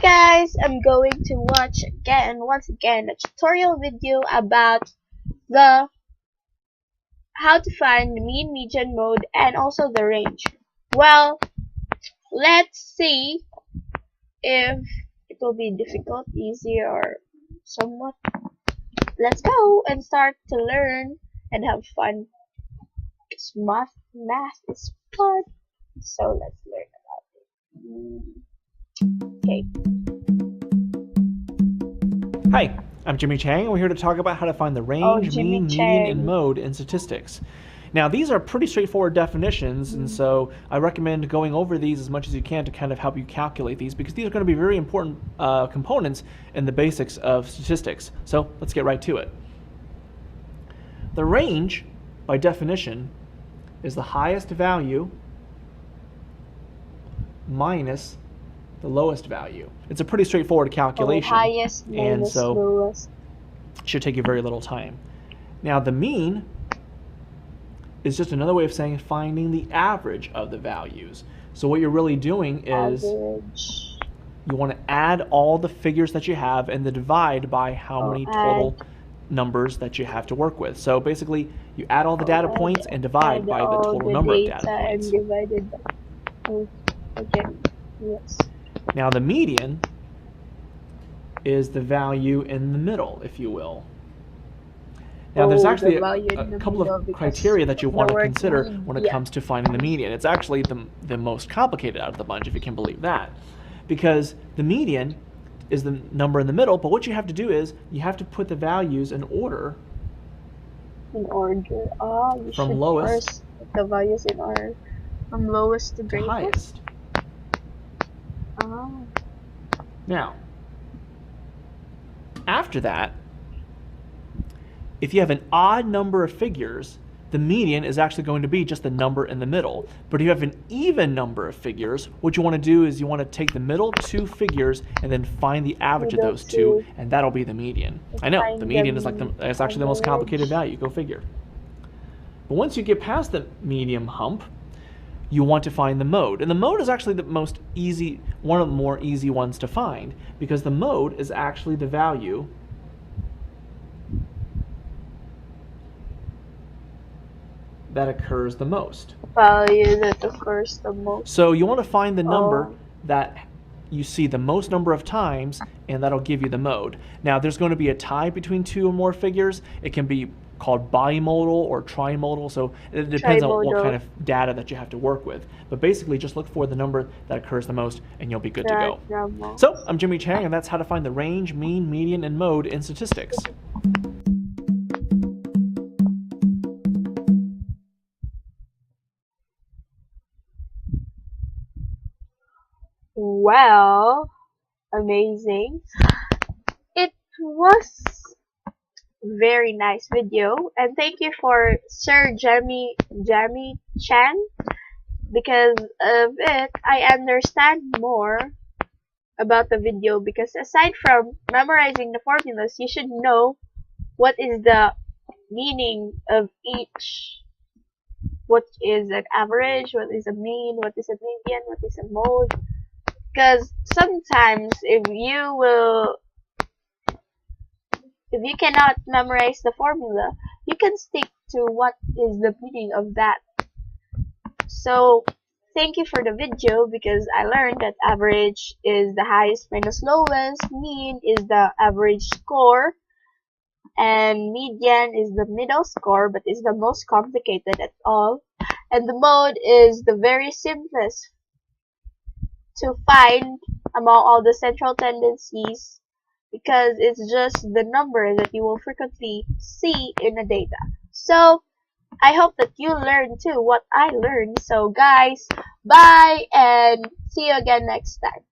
guys, I'm going to watch once again a tutorial video about the how to find the mean, median, mode, and also the range. Well, let's see if it will be difficult, easy, or somewhat. Let's go and start to learn and have fun. Because math is fun. So let's learn about it. Okay. Hi, I'm Jimmy Chang, and we're here to talk about how to find the range, mean, median, and mode in statistics. Now, these are pretty straightforward definitions, and so I recommend going over these as much as you can to kind of help you calculate these, because these are going to be very important components in the basics of statistics. So let's get right to it. The range, by definition, is the highest value minus the lowest value. It's a pretty straightforward calculation, highest and so lowest. It should take you very little time. Now, the mean is just another way of saying finding the average of the values. So what you're really doing is you want to add all the figures that you have and then divide by how many total numbers that you have to work with. So basically, you add all the data points and divide by the total number of data points. And divided by, okay. Yes. Now, the median is the value in the middle, if you will. Now, there's actually a couple of criteria that you want to consider when it comes to finding the median. It's actually the most complicated out of the bunch, if you can believe that, because the median is the number in the middle, but what you have to do is you have to put the values in order. In order. Oh, you from should lowest first put the values in order, from lowest to greatest. Highest. Oh. Now, after that, if you have an odd number of figures, the median is actually going to be just the number in the middle. But if you have an even number of figures, what you want to do is you want to take the middle two figures and then find the average of those two, and that'll be the median. I know, the median is it's actually the most complicated value, go figure. But once you get past the median hump, you want to find the mode. And the mode is actually the most easy, one of the more easy ones to find, because the mode is actually the value that occurs the most. Value that occurs the most. So you want to find the number that you see the most number of times, and that'll give you the mode. Now, there's going to be a tie between two or more figures. It can be called bimodal or trimodal, so it depends on what kind of data that you have to work with. But basically, just look for the number that occurs the most, and you'll be good to go. So, I'm Jimmy Chang, and that's how to find the range, mean, median, and mode in statistics. Well, amazing. It was very nice video, and thank you for Sir Jimmy Chan, because of it I understand more about the video, because aside from memorizing the formulas, you should know what is the meaning of each. What is an average, what is a mean, what is a median, what is a mode. Because sometimes if you cannot memorize the formula, you can stick to what is the meaning of that. So thank you for the video, because I learned that average is the highest minus lowest, mean is the average score, and median is the middle score but is the most complicated at all, and the mode is the very simplest to find among all the central tendencies, because it's just the number that you will frequently see in the data. So I hope that you learned too what I learned. So guys, bye and see you again next time.